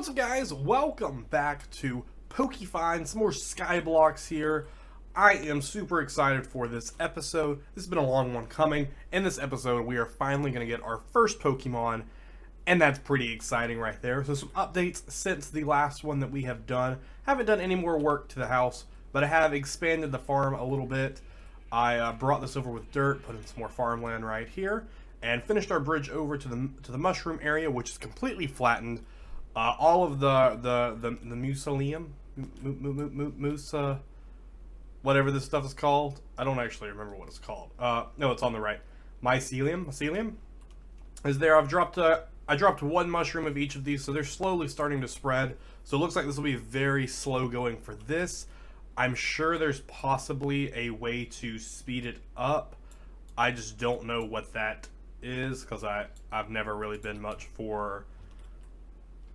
What's up, guys? Welcome back to PokeFind. Some more Skyblocks here. I am super excited for this episode. This has been a long one coming. In this episode, we are finally going to get our first Pokemon, and that's pretty exciting right there. So some updates since the last one that we have done. Haven't done any more work to the house, but I have expanded the farm a little bit. I brought this over with dirt, put in some more farmland right here, and finished our bridge over to the mushroom area, which is completely flattened. All of the mausoleum, Musa, whatever this stuff is called. I don't actually remember what it's called. No, it's on the right. Mycelium is there. I dropped one mushroom of each of these, so they're slowly starting to spread. So it looks like this will be very slow going for this. I'm sure there's possibly a way to speed it up. I just don't know what that is, because I've never really been much for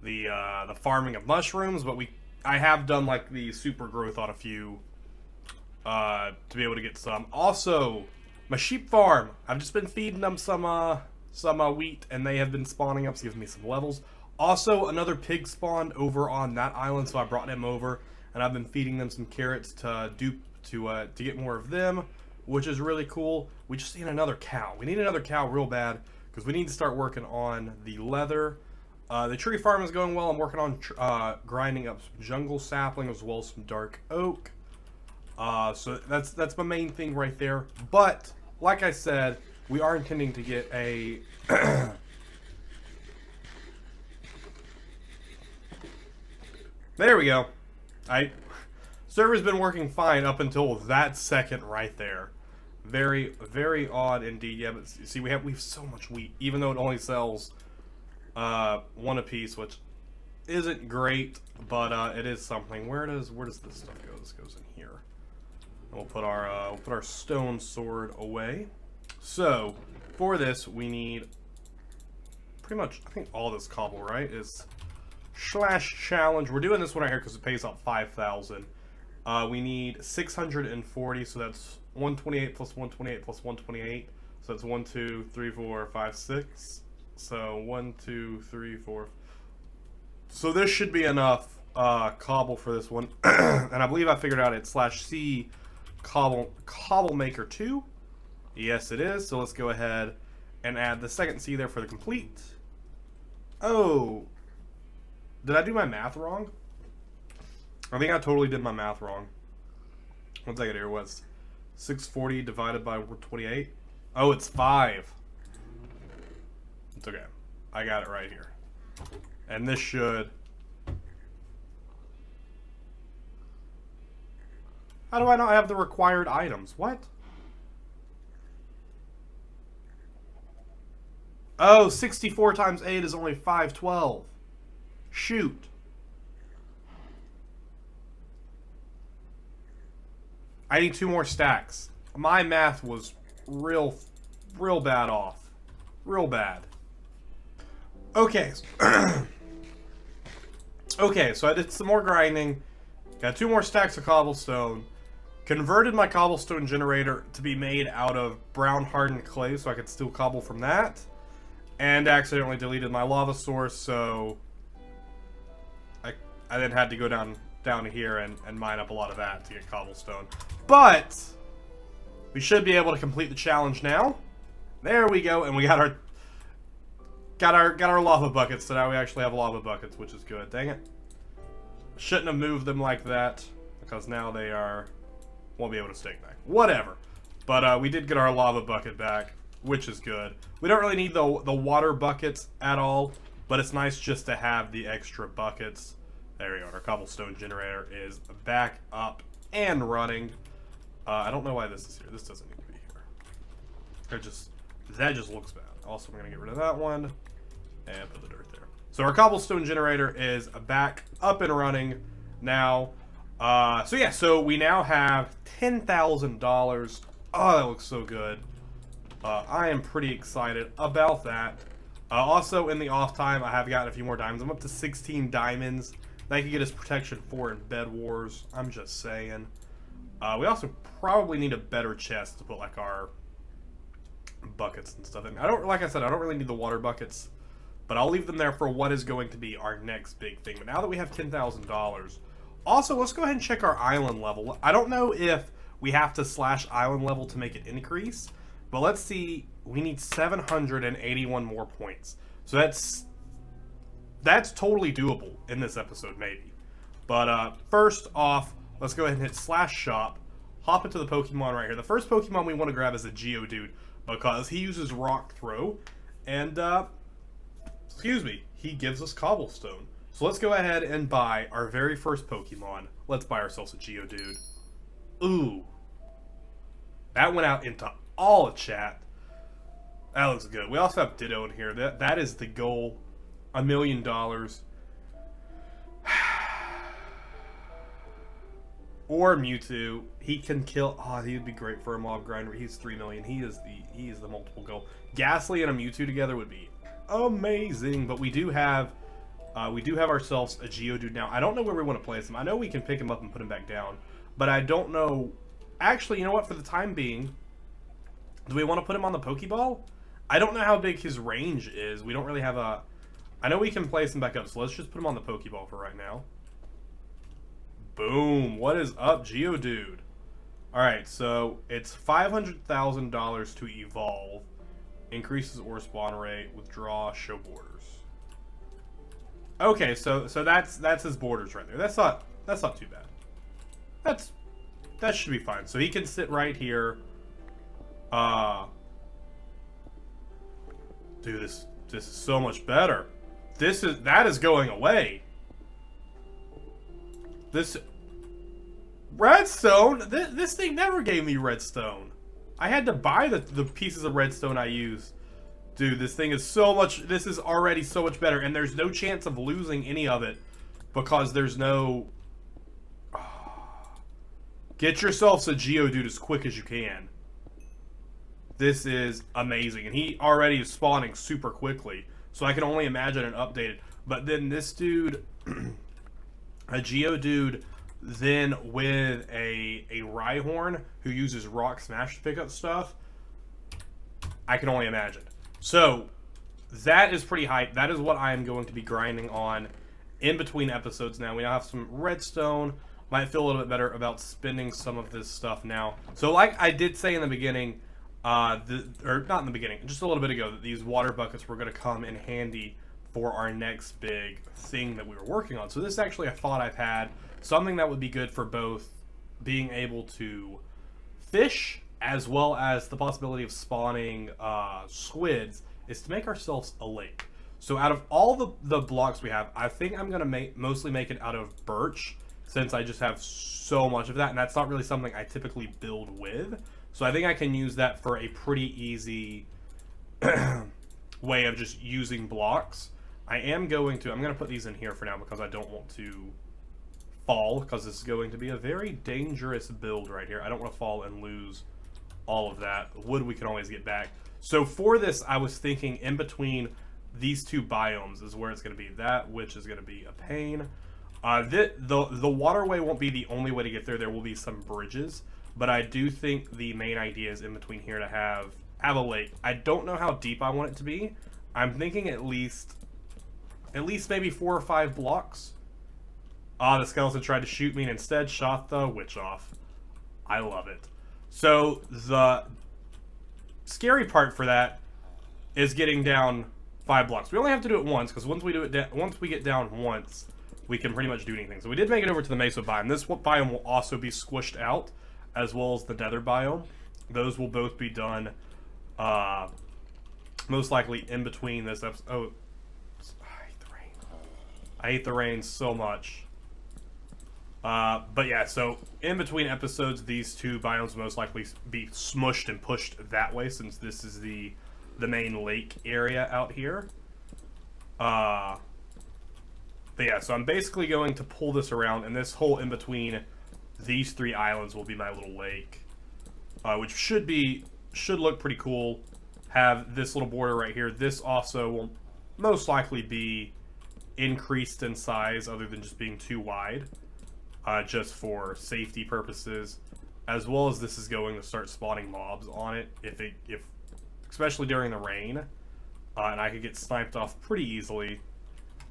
the farming of mushrooms, but I have done like the super growth on a few to be able to get some. Also, my sheep farm, I've just been feeding them some wheat, and they have been spawning up, so giving me some levels. Also, another pig spawned over on that island, so I brought him over, and I've been feeding them some carrots to get more of them, which is really cool. We just need another cow. We need another cow real bad, because we need to start working on the leather. The tree farm is going well. I'm working on grinding up some jungle sapling as well as some dark oak. So that's my main thing right there. But like I said, we are intending to get a there we go. Server's been working fine up until that second right there. Very, very odd indeed. Yeah, but see, we have so much wheat, even though it only sells one apiece, which isn't great, but it is something. Where does this stuff go? This goes in here. And we'll put our stone sword away. So for this, we need pretty much, I think, all this cobble, right? Is /challenge. We're doing this one right here because it pays out 5,000. We need 640, so that's 128 plus 128 plus 128. So that's 1, 2, 3, 4, 5, 6. So 1, 2, 3, 4. So this should be enough cobble for this one, and I believe I figured out it's /C cobble maker 2. Yes, it is. So let's go ahead and add the second C there for the complete. Oh, did I do my math wrong? I think I totally did my math wrong. One second here. What's 640 divided by 28? Oh, it's 5. It's okay. I got it right here. And this should... How do I not have the required items? What? Oh, 64 times 8 is only 512. Shoot. I need 2 more stacks. My math was real bad off. Real bad. Okay. Okay, so I did some more grinding. Got 2 more stacks of cobblestone. Converted my cobblestone generator to be made out of brown hardened clay so I could steal cobble from that. And accidentally deleted my lava source, so I then had to go down to here and mine up a lot of that to get cobblestone. But we should be able to complete the challenge now. There we go, and we got our lava buckets, so now we actually have lava buckets, which is good. Dang it. Shouldn't have moved them like that, because now they won't be able to stick back. Whatever. But we did get our lava bucket back, which is good. We don't really need the water buckets at all, but it's nice just to have the extra buckets. There we go. Our cobblestone generator is back up and running. I don't know why this is here. This doesn't need to be here. That just looks bad. Also, I'm going to get rid of that one and put the dirt there. So our cobblestone generator is back up and running now. So yeah, so we now have $10,000. Oh, that looks so good. I am pretty excited about that. Also, in the off time, I have gotten a few more diamonds. I'm up to 16 diamonds. That could get us protection 4 in Bed Wars. I'm just saying. We also probably need a better chest to put like our buckets and stuff in. Like I said, I don't really need the water buckets But I'll leave them there for what is going to be our next big thing. But now that we have $10,000, also let's go ahead and check our island level. I don't know if we have to slash island level to make it increase, but let's see. We need 781 more points. So that's totally doable in this episode, maybe. But first off, let's go ahead and hit slash shop. Hop into the Pokemon right here. The first Pokemon we want to grab is a Geodude because he uses Rock Throw, and excuse me, he gives us Cobblestone. So let's go ahead and buy our very first Pokemon. Let's buy ourselves a Geodude. Ooh, that went out into all of chat. That looks good. We also have Ditto in here. That is the goal. $1 million. Or Mewtwo. He can kill. Oh, he would be great for a mob grinder. He's 3 million. He is the multiple goal. Ghastly and a Mewtwo together would be amazing. But we do have ourselves a Geodude now. I don't know where we want to place him. I know we can pick him up and put him back down, but I don't know. Actually, you know what? For the time being, do we want to put him on the Pokeball? I don't know how big his range is. We don't really have a. I know we can place him back up, so let's just put him on the Pokeball for right now. Boom! What is up, Geodude? Alright, so it's $500,000 to evolve. Increases or spawn rate, withdraw, show borders. Okay, so that's his borders right there. That's not too bad. That should be fine. So he can sit right here. Dude, this is so much better. That is going away. This redstone. This thing never gave me redstone. I had to buy the pieces of redstone I used. Dude, this thing is so much. This is already so much better, and there's no chance of losing any of it because there's no. Get yourselves a Geodude as quick as you can. This is amazing, and he already is spawning super quickly. So I can only imagine an updated. But then this dude, a Geodude, then with a Rhyhorn who uses Rock Smash to pick up stuff. I can only imagine. So that is pretty hype. That is what I am going to be grinding on in between episodes now. We now have some redstone. Might feel a little bit better about spending some of this stuff now. So like I did say in the beginning, or not in the beginning, just a little bit ago, that these water buckets were going to come in handy for our next big thing that we were working on. So this is actually a thought I've had, something that would be good for both being able to fish as well as the possibility of spawning squids, is to make ourselves a lake. So out of all the blocks we have, I think I'm going to mostly make it out of birch, since I just have so much of that, and that's not really something I typically build with. So I think I can use that for a pretty easy way of just using blocks. I'm going to put these in here for now because I don't want to fall, because this is going to be a very dangerous build right here. I don't want to fall and lose all of that. Wood we can always get back. So for this, I was thinking in between these two biomes is where it's going to be. That which is going to be a pain. The waterway won't be the only way to get there. There will be some bridges, but I do think the main idea is in between here to have a lake. I don't know how deep I want it to be. I'm thinking at least maybe 4 or 5 blocks. The skeleton tried to shoot me and instead shot the witch off. I love it. So the scary part for that is getting down 5 blocks. We only have to do it once, because once we get down once, we can pretty much do anything. So we did make it over to the Mesa biome. This biome will also be squished out, as well as the Nether biome. Those will both be done, most likely in between this episode. Oh, I hate the rain. I hate the rain so much. But yeah, so in between episodes, these two biomes will most likely be smushed and pushed that way, since this is the main lake area out here. But yeah, so I'm basically going to pull this around, and this hole in between these 3 islands will be my little lake, which should look pretty cool. Have this little border right here. This also will most likely be increased in size, other than just being too wide, just for safety purposes, as well as this is going to start spawning mobs on it, if especially during the rain. and I could get sniped off pretty easily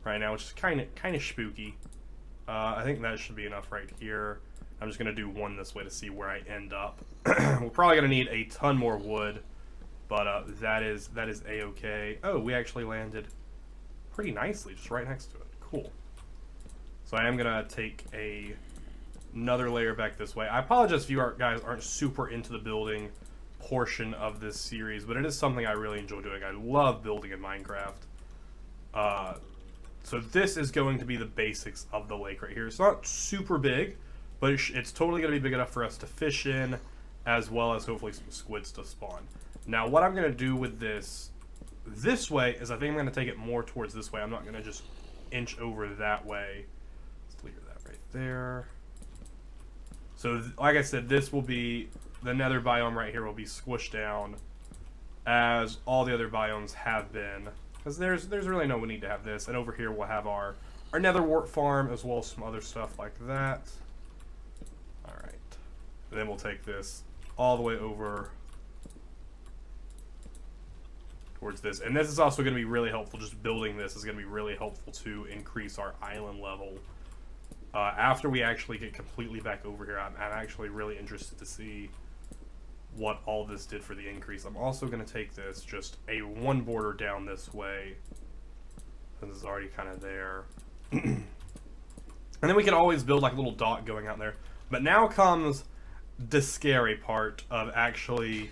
right now, which is kind of spooky. I think that should be enough right here. I'm just gonna do one this way to see where I end up. We're probably gonna need a ton more wood, but that is a-okay. Oh, we actually landed pretty nicely, just right next to it. Cool. So I am gonna take another layer back this way. I apologize if you guys aren't super into the building portion of this series, but it is something I really enjoy doing. I love building in Minecraft. So this is going to be the basics of the lake right here. It's not super big, but it's totally going to be big enough for us to fish in, as well as hopefully some squids to spawn. Now, what I'm going to do with this way is I think I'm going to take it more towards this way. I'm not going to just inch over that way. Let's clear that right there. So, like I said, this will be, the nether biome right here will be squished down, as all the other biomes have been. Because there's really no need to have this. And over here we'll have our nether wart farm, as well as some other stuff like that. Alright. Then we'll take this all the way over towards this. And this is also going to be really helpful. Just building this is going to be really helpful to increase our island level. After we actually get completely back over here, I'm actually really interested to see what all this did for the increase. I'm also going to take this just a one border down this way. This is already kind of there. And then we can always build like a little dot going out there. But now comes the scary part of actually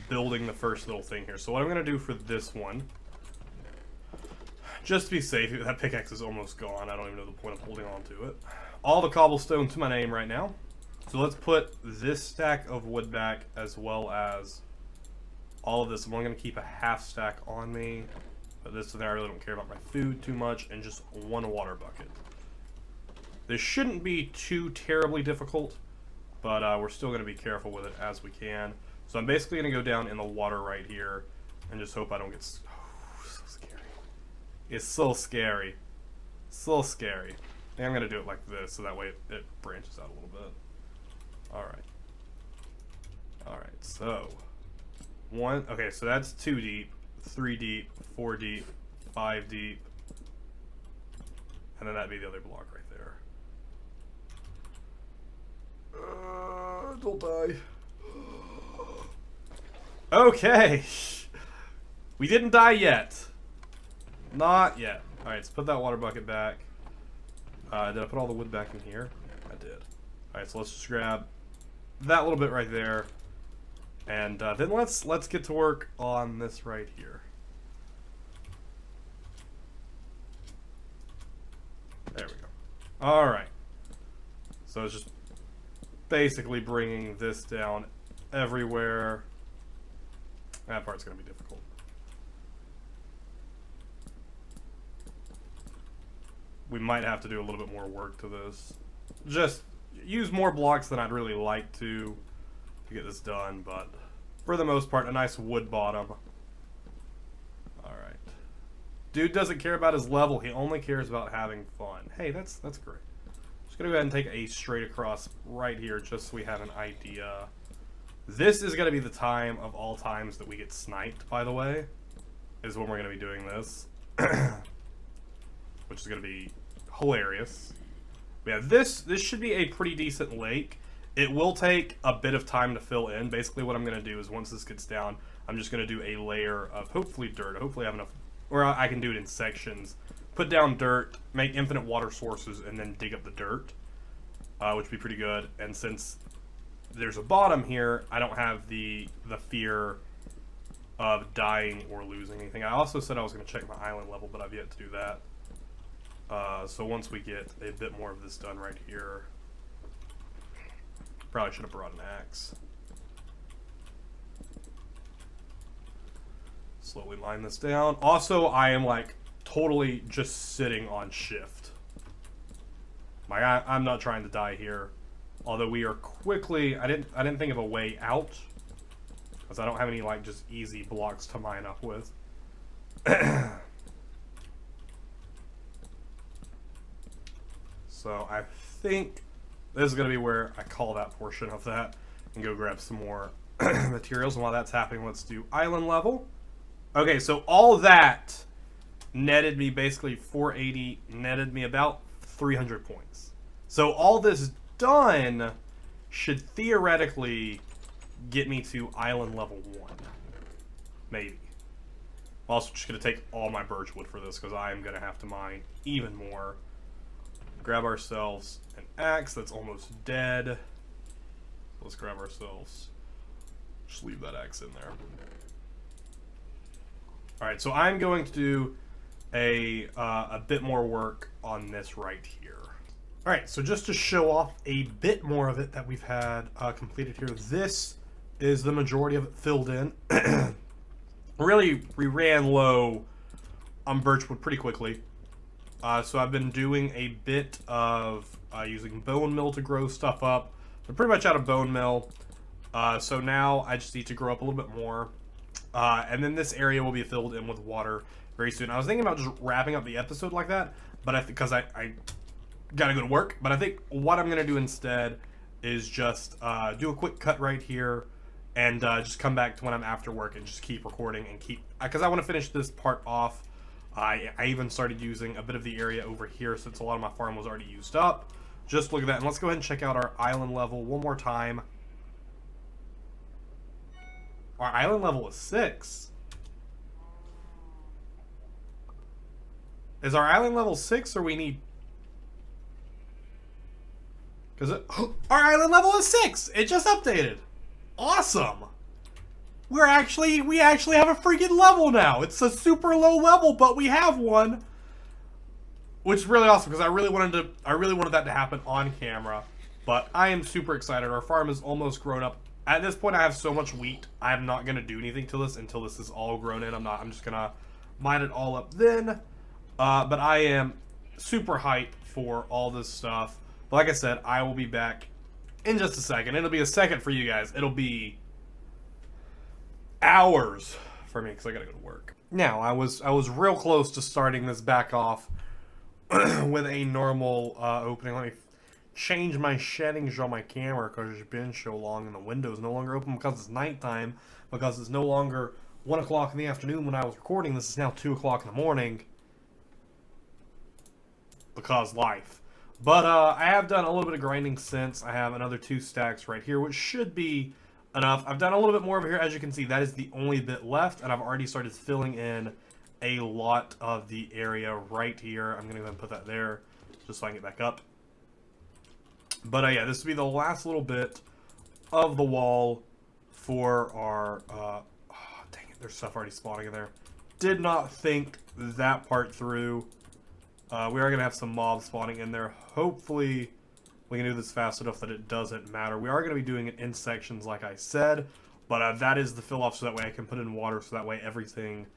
building the first little thing here. So what I'm going to do for this one, just to be safe, that pickaxe is almost gone. I don't even know the point of holding on to it. All the cobblestone to my name right now. So let's put this stack of wood back, as well as all of this. I'm only going to keep a half stack on me. But this is, I really don't care about my food too much, and just one water bucket. This shouldn't be too terribly difficult, but we're still going to be careful with it as we can. So I'm basically going to go down in the water right here, and just hope I don't get... Oh, so scary. It's so scary. So scary. I think I'm going to do it like this, so that way it branches out a little bit. Alright. Alright, so... Okay, so that's 2 deep, 3 deep, 4 deep, 5 deep. And then that'd be the other block right there. Don't die. Okay. We didn't die yet. Not yet. Alright, let's put that water bucket back. Did I put all the wood back in here? I did. Alright, so let's just grab that little bit right there. And then let's get to work on this right here. There we go. Alright. So it's just basically bringing this down everywhere. That part's going to be difficult. We might have to do a little bit more work to this. Just use more blocks than I'd really like to get this done, but for the most part, a nice wood bottom. Alright. Dude doesn't care about his level, he only cares about having fun. Hey, that's great. Just gonna go ahead and take a straight across right here, just so we have an idea. This is gonna be the time of all times that we get sniped, by the way, is when we're gonna be doing this. Which is gonna be hilarious. But yeah, this should be a pretty decent lake. It will take a bit of time to fill in. Basically what I'm going to do is once this gets down, I'm just going to do a layer of hopefully dirt. Hopefully I have enough, or I can do it in sections. Put down dirt, make infinite water sources, and then dig up the dirt, which would be pretty good. And since there's a bottom here, I don't have the fear of dying or losing anything. I also said I was going to check my island level, but I've yet to do that. So once we get a bit more of this done right here, probably should have brought an axe. Slowly line this down. Also, I am like totally just sitting on shift. Like I'm not trying to die here. Although we are quickly, I didn't think of a way out, because I don't have any like just easy blocks to mine up with. So I think this is going to be where I call that portion of that and go grab some more materials. And while that's happening, let's do island level. Okay, so all that netted me basically 480, netted me about 300 points. So all this done should theoretically get me to island level 1. Maybe. I'm also just going to take all my birchwood for this because I am going to have to mine even more. Grab ourselves an axe that's almost dead. Let's grab ourselves. Just leave that axe in there. Alright, so I'm going to do a bit more work on this right here. Alright, so just to show off a bit more of it that we've had completed here, this is the majority of it filled in. Really, we ran low on birchwood pretty quickly. So I've been doing a bit of using bone meal to grow stuff up. We're pretty much out of bone meal. So now I just need to grow up a little bit more. And then this area will be filled in with water very soon. I was thinking about just wrapping up the episode like that, but because I gotta go to work. But I think what I'm gonna do instead is just do a quick cut right here, and just come back to when I'm after work and just keep recording and keep, because I want to finish this part off. I even started using a bit of the area over here since a lot of my farm was already used up. Just look at that, and let's go ahead and check out our island level one more time. Our island level is 6. Is our island level 6, or we need... Because our island level is 6! It just updated! Awesome! We actually have a freaking level now! It's a super low level, but we have one! Which is really awesome, because I really wanted that to happen on camera. But I am super excited. Our farm is almost grown up. At this point, I have so much wheat, I'm not going to do anything to this until this is all grown in. I'm just going to mine it all up then. But I am super hyped for all this stuff. But like I said, I will be back in just a second. It'll be a second for you guys. It'll be hours for me because I got to go to work. Now, I was real close to starting this back off with a normal opening. Let me change my settings on my camera because it's been so long and the window is no longer open because it's nighttime, because it's no longer 1 o'clock in the afternoon when I was recording. This is now 2 o'clock in the morning because life. But I have done a little bit of grinding since. I have another 2 stacks right here, which should be enough. I've done a little bit more over here. As you can see, that is the only bit left, and I've already started filling in a lot of the area right here. I'm going to go ahead and put that there just so I can get back up. But yeah, this will be the last little bit of the wall for our... oh, dang it, there's stuff already spawning in there. Did not think that part through. We are going to have some mobs spawning in there. Hopefully, we can do this fast enough that it doesn't matter. We are going to be doing it in sections, like I said. But that is the fill-off, so that way I can put in water, so that way everything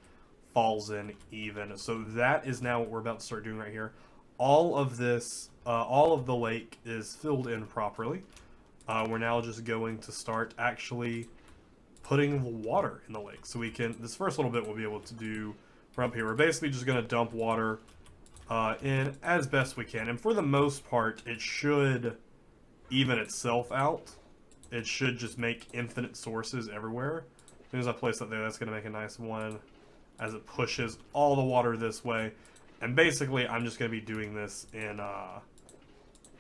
falls in even. So that is now what we're about to start doing right here. All of this, all of the lake is filled in properly. We're now just going to start actually putting the water in the lake. So we can, this first little bit we'll be able to do from up here. We're basically just going to dump water in as best we can. And for the most part, it should even itself out. It should just make infinite sources everywhere. As soon as I place that there, that's going to make a nice one as it pushes all the water this way. And basically, I'm just going to be doing this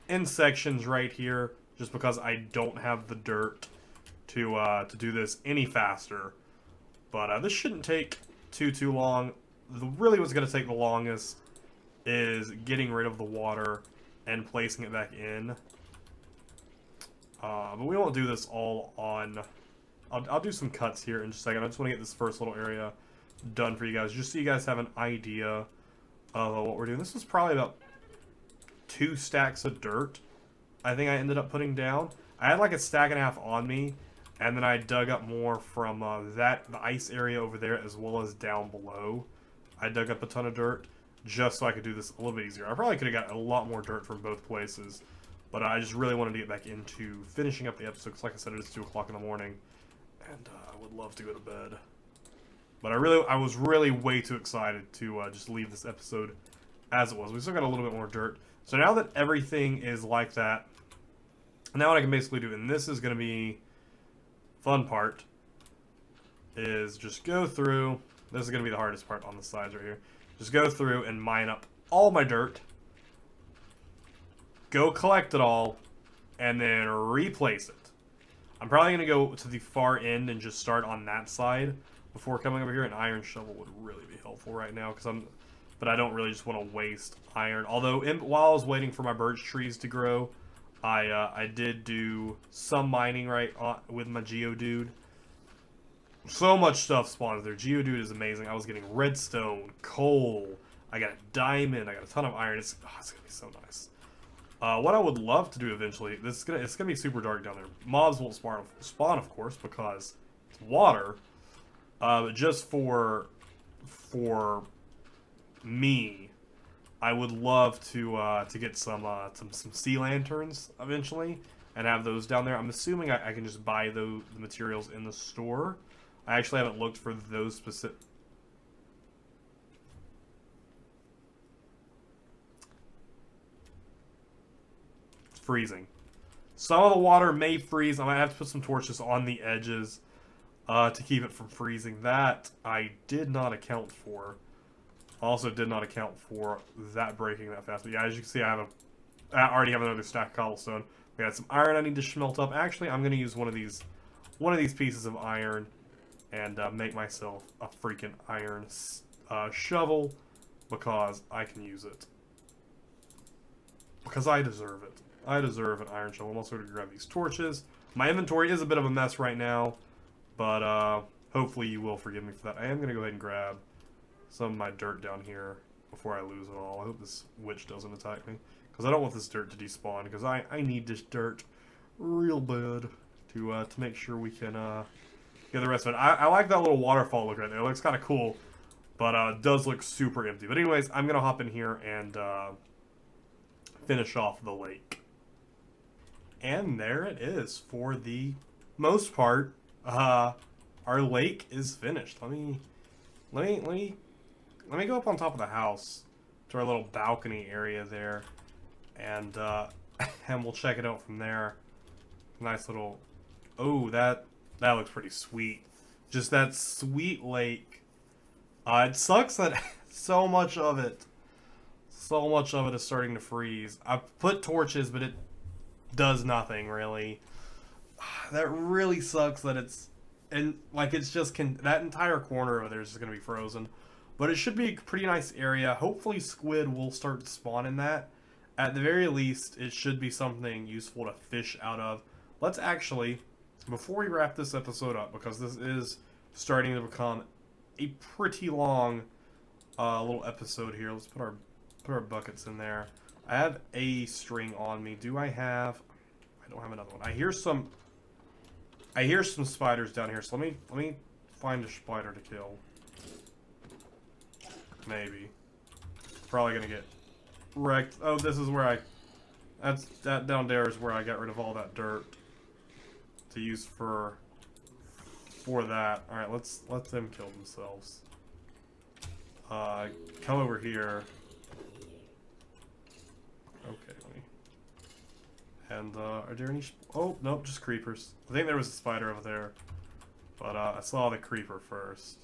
in sections right here, just because I don't have the dirt to do this any faster. But this shouldn't take too long. Really what's going to take the longest is getting rid of the water and placing it back in. But we won't do this all on... I'll do some cuts here in just a second. I just want to get this first little area done for you guys, just so you guys have an idea of what we're doing. This was probably about 2 stacks of dirt I think I ended up putting down. I had like a stack and a half on me, and then I dug up more from the ice area over there, as well as down below. I dug up a ton of dirt just so I could do this a little bit easier. I probably could have got a lot more dirt from both places, but I just really wanted to get back into finishing up the episode, because like I said, it is 2 o'clock in the morning, and I would love to go to bed. But I was really way too excited to just leave this episode as it was. We still got a little bit more dirt. So now that everything is like that, now what I can basically do, and this is going to be fun part, is just go through, This is going to be the hardest part on the sides right here. Just go through and mine up all my dirt. Go collect it all. And then replace it. I'm probably going to go to the far end and just start on that side before coming over here. An iron shovel would really be helpful right now, but I don't really just want to waste iron. Although while I was waiting for my birch trees to grow, I did do some mining with my Geodude. So much stuff spawned there. Geodude is amazing. I was getting redstone, coal. I got a diamond. I got a ton of iron. It's gonna be so nice. What I would love to do eventually, it's gonna be super dark down there. Mobs won't spawn, of course, because it's water. But just for me, I would love to get some sea lanterns eventually and have those down there. I'm assuming I can just buy the materials in the store. I actually haven't looked for those specific. Freezing. Some of the water may freeze. I might have to put some torches on the edges to keep it from freezing. That I did not account for. Also did not account for that breaking that fast. But yeah, as you can see, I already have another stack of cobblestone. We got some iron I need to smelt up. Actually, I'm going to use one of these pieces of iron and make myself a freaking iron shovel because I can use it. Because I deserve it. I deserve an iron shovel. I'm also going to grab these torches. My inventory is a bit of a mess right now, but hopefully you will forgive me for that. I am going to go ahead and grab some of my dirt down here before I lose it all. I hope this witch doesn't attack me, because I don't want this dirt to despawn, because I need this dirt real bad to make sure we can get the rest of it. I like that little waterfall look right there. It looks kind of cool, but it does look super empty. But anyways, I'm going to hop in here and finish off the lake. And there it is. For the most part, our lake is finished. Let me go up on top of the house to our little balcony area there, and and we'll check it out from there. Nice little. Oh, that looks pretty sweet. Just that sweet lake. It sucks that so much of it is starting to freeze. I've put torches, but it does nothing really. That really sucks that it's just that entire corner over there is just gonna be frozen. But it should be a pretty nice area. Hopefully squid will start to spawn in that. At the very least, it should be something useful to fish out of. Let's actually, before we wrap this episode up, because this is starting to become a pretty long little episode here. Let's put our buckets in there. I have a string on me. Do I have? I don't have another one. I hear some spiders down here. So let me find a spider to kill. Maybe. Probably gonna get wrecked. Oh, this is where that down there is where I got rid of all that dirt to use for that. All right, let them kill themselves. Come over here. Okay, let me. And are there any? Oh nope, just creepers. I think there was a spider over there, but I saw the creeper first.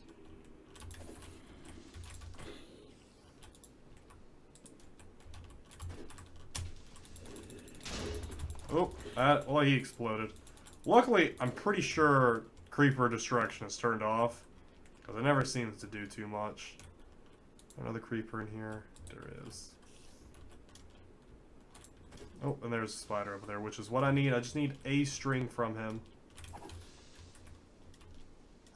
Oh, well, he exploded. Luckily, I'm pretty sure creeper destruction is turned off, because it never seems to do too much. Another creeper in here. There is. Oh, and there's a spider over there, which is what I need. I just need a string from him.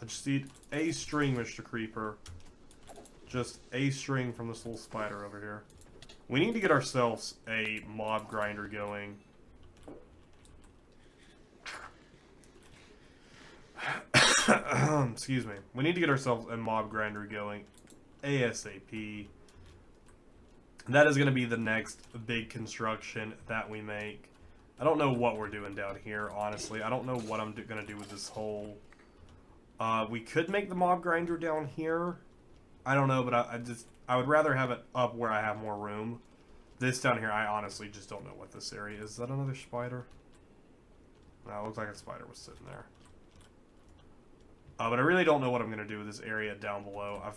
I just need a string, Mr. Creeper. Just a string from this little spider over here. We need to get ourselves a mob grinder going. Excuse me. We need to get ourselves a mob grinder going ASAP. That is going to be the next big construction that we make. I don't know what we're doing down here, honestly. I don't know what I'm going to do with this hole. We could make the mob grinder down here. I don't know, but I would rather have it up where I have more room. This down here, I honestly just don't know what this area is. Is that another spider? No, it looks like a spider was sitting there. But I really don't know what I'm going to do with this area down below. I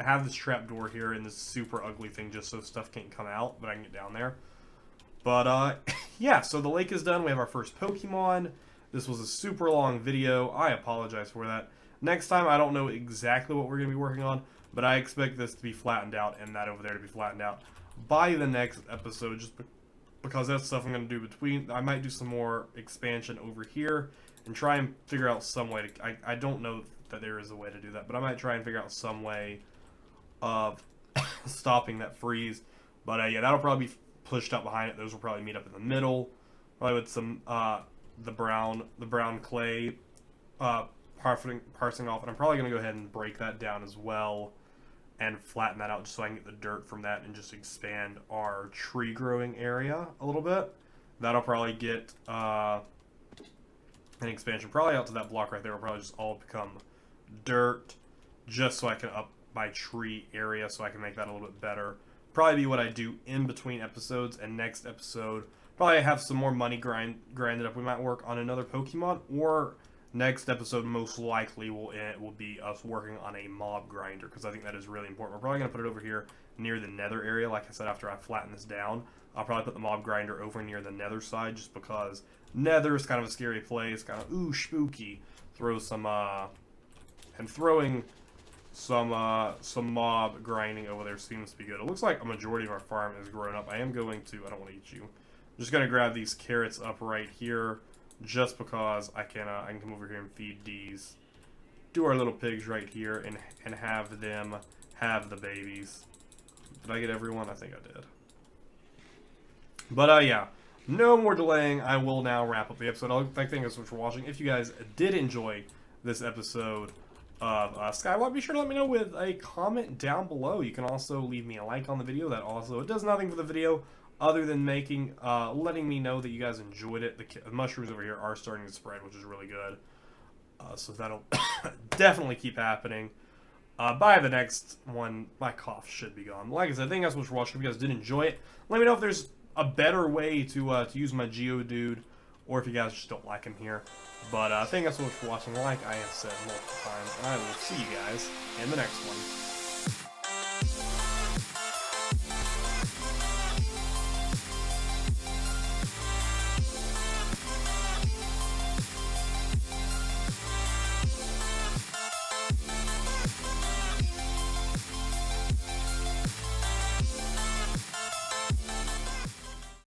have this trapdoor here and this super ugly thing just so stuff can't come out, but I can get down there. But, yeah, so the lake is done. We have our first Pokemon. This was a super long video. I apologize for that. Next time, I don't know exactly what we're going to be working on, but I expect this to be flattened out and that over there to be flattened out by the next episode, just because that's stuff I'm going to do between. I might do some more expansion over here and try and figure out some way to... I don't know that there is a way to do that, but I might try and figure out some way of stopping that freeze. But, yeah, that'll probably be pushed up behind it. Those will probably meet up in the middle, probably with some the brown clay parsing off, and I'm probably going to go ahead and break that down as well and flatten that out just so I can get the dirt from that and just expand our tree growing area a little bit. That'll probably get an expansion probably out to that block right there. Will probably just all become dirt just so I can up my tree area so I can make that a little bit better. Probably be what I do in between episodes, and next episode probably have some more money grinded up. We might work on another Pokemon, or next episode most likely will be us working on a mob grinder, because I think that is really important. We're probably going to put it over here near the nether area. Like I said, after I flatten this down, I'll probably put the mob grinder over near the nether side, just because nether is kind of a scary place, kind of spooky. Throw some and throwing some mob grinding over there seems to be good. It looks like a majority of our farm is grown up. I am going to, I don't want to eat you. I'm just going to grab these carrots up right here just because I can come over here and feed these. Do our little pigs right here and have them have the babies. Did I get everyone? I think I did. But yeah, no more delaying. I will now wrap up the episode. I'd like to thank you so much for watching. If you guys did enjoy this episode of Skyblock, be sure to let me know with a comment down below. You can also leave me a like on the video. That also, it does nothing for the video other than letting me know that you guys enjoyed it. The mushrooms over here are starting to spread, which is really good. So that'll definitely keep happening. By the next one, my cough should be gone. Like I said, thank you guys so much for watching. If you guys did enjoy it, let me know if there's a better way to use my Geodude, or if you guys just don't like him here. But thank you guys so much for watching. Like I have said multiple times, and I will see you guys in the next one.